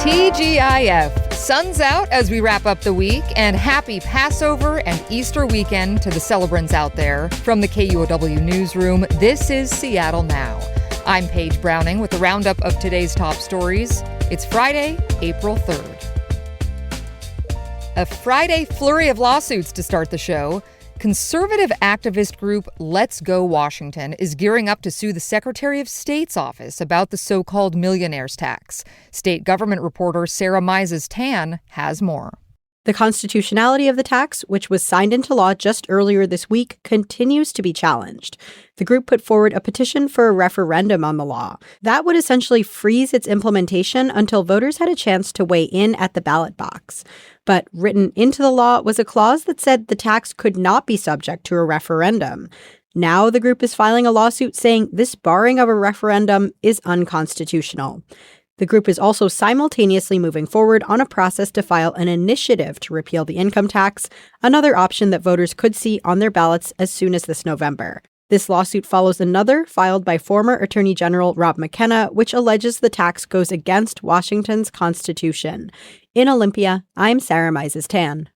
TGIF. Sun's out as we wrap up the week, and happy Passover and Easter weekend to the celebrants out there. From the KUOW newsroom, this is Seattle Now. I'm Paige Browning with the roundup of today's top stories. It's Friday, April 3rd. A Friday flurry of lawsuits to start the show. Conservative activist group Let's Go Washington is gearing up to sue the Secretary of State's office about the so-called millionaire's tax. State government reporter Sarah Mises-Tan has more. The constitutionality of the tax, which was signed into law just earlier this week, continues to be challenged. The group put forward a petition for a referendum on the law. That would essentially freeze its implementation until voters had a chance to weigh in at the ballot box. But written into the law was a clause that said the tax could not be subject to a referendum. Now the group is filing a lawsuit saying this barring of a referendum is unconstitutional. The group is also simultaneously moving forward on a process to file an initiative to repeal the income tax, another option that voters could see on their ballots as soon as this November. This lawsuit follows another filed by former Attorney General Rob McKenna, which alleges the tax goes against Washington's Constitution. In Olympia, I'm Sarah Mises-Tan.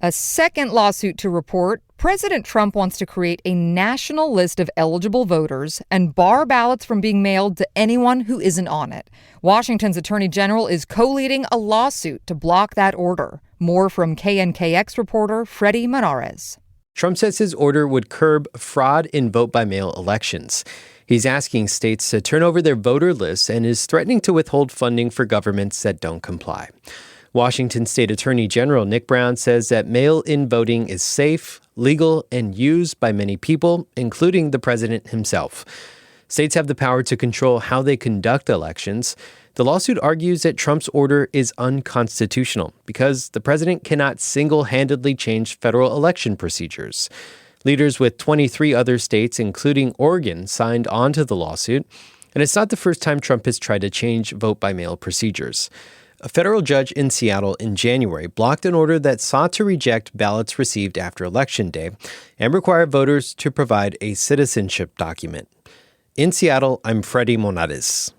A second lawsuit to report. President Trump wants to create a national list of eligible voters and bar ballots from being mailed to anyone who isn't on it. Washington's Attorney General is co-leading a lawsuit to block that order. More from KNKX reporter Freddie Monarez. Trump says his order would curb fraud in vote-by-mail elections. He's asking states to turn over their voter lists and is threatening to withhold funding for governments that don't comply. Washington State Attorney General Nick Brown says that mail-in voting is safe, legal, and used by many people, including the president himself. States have the power to control how they conduct elections. The lawsuit argues that Trump's order is unconstitutional because the president cannot single-handedly change federal election procedures. Leaders with 23 other states, including Oregon, signed on to the lawsuit, and it's not the first time Trump has tried to change vote-by-mail procedures. A federal judge in Seattle in January blocked an order that sought to reject ballots received after Election Day and require voters to provide a citizenship document. In Seattle, I'm Freddie Monarez.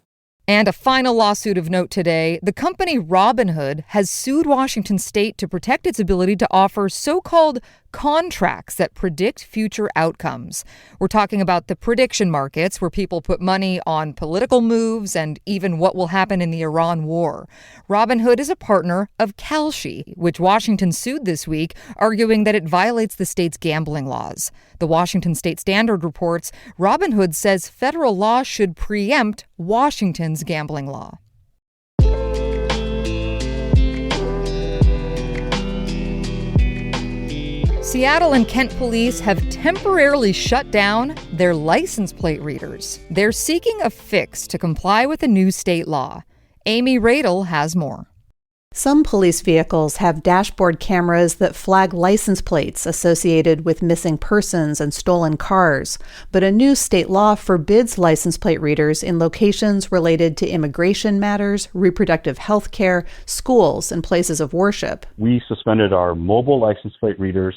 And a final lawsuit of note today. The company Robinhood has sued Washington State to protect its ability to offer so-called contracts that predict future outcomes. We're talking about the prediction markets where people put money on political moves and even what will happen in the Iran war. Robinhood is a partner of Kalshi, which Washington sued this week, arguing that it violates the state's gambling laws. The Washington State Standard reports Robinhood says federal law should preempt Washington's gambling law. Seattle and Kent police have temporarily shut down their license plate readers. They're seeking a fix to comply with a new state law. Amy Radel has more. Some police vehicles have dashboard cameras that flag license plates associated with missing persons and stolen cars, but a new state law forbids license plate readers in locations related to immigration matters, reproductive health care, schools, and places of worship. We suspended our mobile license plate readers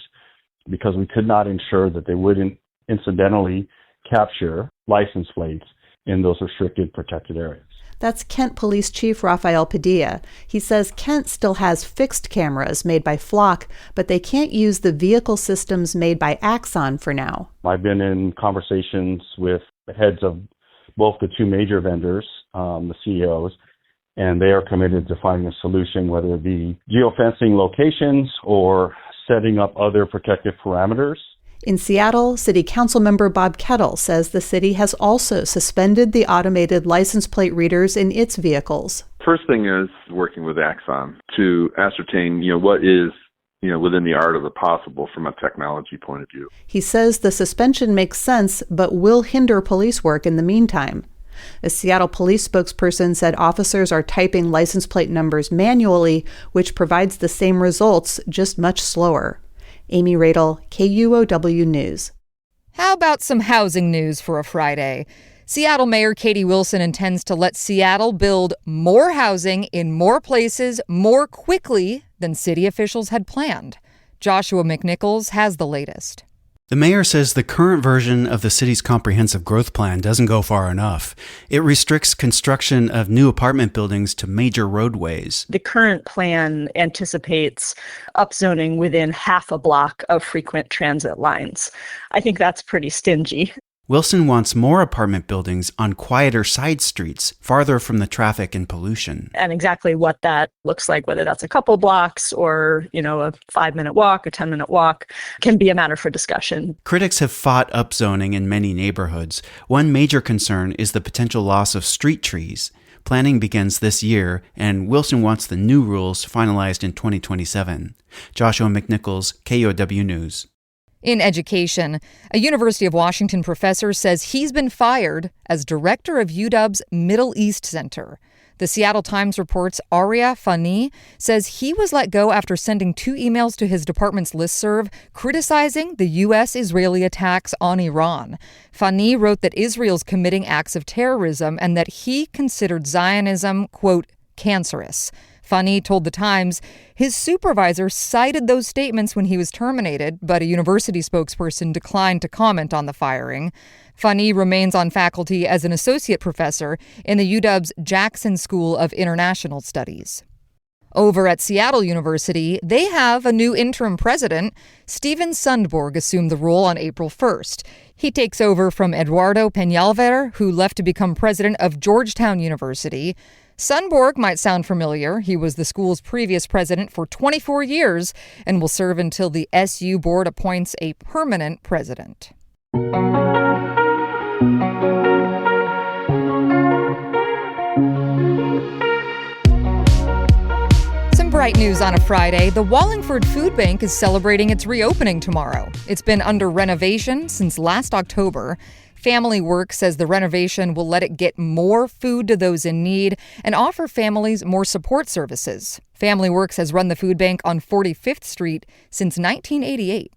because we could not ensure that they wouldn't incidentally capture license plates in those restricted, protected areas. That's Kent Police Chief Rafael Padilla. He says Kent still has fixed cameras made by Flock, but they can't use the vehicle systems made by Axon for now. I've been in conversations with the heads of both the two major vendors, the CEOs, and they are committed to finding a solution, whether it be geofencing locations or setting up other protective parameters. In Seattle, City Council member Bob Kettle says the city has also suspended the automated license plate readers in its vehicles. First thing is working with Axon to ascertain, what is, within the art of the possible from a technology point of view. He says the suspension makes sense, but will hinder police work in the meantime. A Seattle police spokesperson said officers are typing license plate numbers manually, which provides the same results, just much slower. Amy Radel, KUOW News. How about some housing news for a Friday? Seattle Mayor Katie Wilson intends to let Seattle build more housing in more places more quickly than city officials had planned. Joshua McNichols has the latest. The mayor says the current version of the city's comprehensive growth plan doesn't go far enough. It restricts construction of new apartment buildings to major roadways. The current plan anticipates upzoning within half a block of frequent transit lines. I think that's pretty stingy. Wilson wants more apartment buildings on quieter side streets, farther from the traffic and pollution. And exactly what that looks like, whether that's a couple blocks or, a 5-minute walk, a 10-minute walk, can be a matter for discussion. Critics have fought upzoning in many neighborhoods. One major concern is the potential loss of street trees. Planning begins this year, and Wilson wants the new rules finalized in 2027. Joshua McNichols, KUOW News. In education, a University of Washington professor says he's been fired as director of UW's Middle East Center. The Seattle Times reports Arya Fani says he was let go after sending 2 emails to his department's listserv criticizing the U.S.-Israeli attacks on Iran. Fani wrote that Israel's committing acts of terrorism and that he considered Zionism, quote, cancerous. Fani told The Times his supervisor cited those statements when he was terminated, but a university spokesperson declined to comment on the firing. Fani remains on faculty as an associate professor in the UW's Jackson School of International Studies. Over at Seattle University, they have a new interim president. Steven Sundborg assumed the role on April 1st. He takes over from Eduardo Peñalver, who left to become president of Georgetown University. Sundborg might sound familiar. He was the school's previous president for 24 years and will serve until the SU board appoints a permanent president. Some bright news on a Friday. The Wallingford Food Bank is celebrating its reopening tomorrow. It's been under renovation since last October. Family Work says the renovation will let it get more food to those in need and offer families more support services. Family Works has run the food bank on 45th Street since 1988.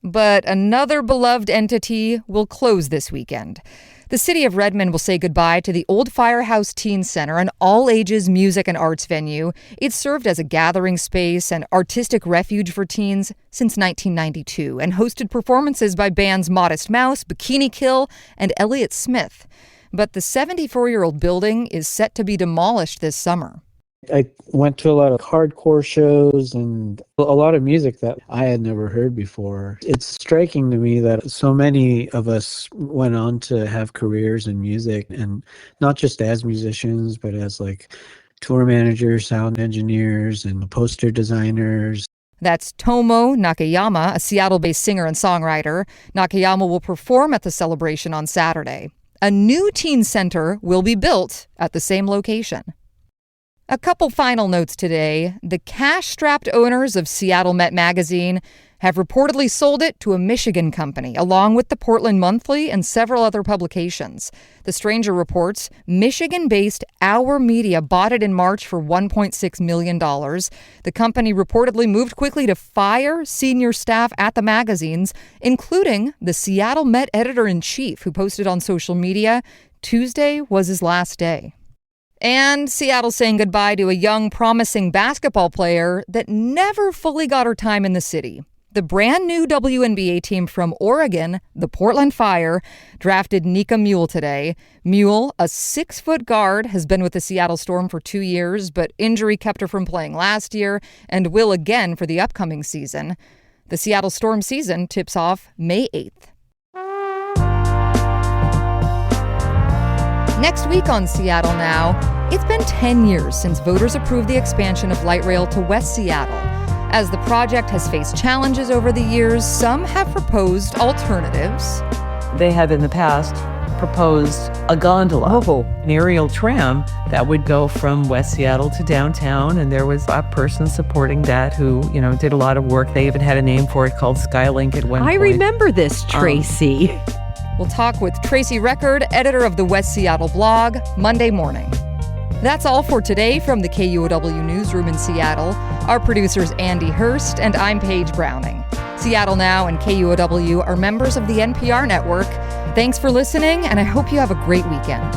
But another beloved entity will close this weekend. The city of Redmond will say goodbye to the old Firehouse Teen Center, an all-ages music and arts venue. It's served as a gathering space and artistic refuge for teens since 1992 and hosted performances by bands Modest Mouse, Bikini Kill, and Elliott Smith. But the 74-year-old building is set to be demolished this summer. I went to a lot of hardcore shows and a lot of music that I had never heard before. It's striking to me that so many of us went on to have careers in music, and not just as musicians, but as tour managers, sound engineers, and poster designers. That's Tomo Nakayama, a Seattle-based singer and songwriter. Nakayama will perform at the celebration on Saturday. A new teen center will be built at the same location. A couple final notes today. The cash-strapped owners of Seattle Met magazine have reportedly sold it to a Michigan company, along with the Portland Monthly and several other publications. The Stranger reports Michigan-based Our Media bought it in March for $1.6 million. The company reportedly moved quickly to fire senior staff at the magazines, including the Seattle Met editor-in-chief, who posted on social media, Tuesday was his last day. And Seattle saying goodbye to a young, promising basketball player that never fully got her time in the city. The brand new WNBA team from Oregon, the Portland Fire, drafted Nika Mule today. Mule, a 6-foot guard, has been with the Seattle Storm for 2 years, but injury kept her from playing last year and will again for the upcoming season. The Seattle Storm season tips off May 8th. Next week on Seattle Now, it's been 10 years since voters approved the expansion of light rail to West Seattle. As the project has faced challenges over the years, some have proposed alternatives. They have in the past proposed a gondola, an aerial tram that would go from West Seattle to downtown, and there was a person supporting that who, did a lot of work. They even had a name for it called Skylink at one point. I remember this, Tracy. We'll talk with Tracy Record, editor of the West Seattle blog, Monday morning. That's all for today from the KUOW Newsroom in Seattle. Our producer's Andy Hurst, and I'm Paige Browning. Seattle Now and KUOW are members of the NPR network. Thanks for listening, and I hope you have a great weekend.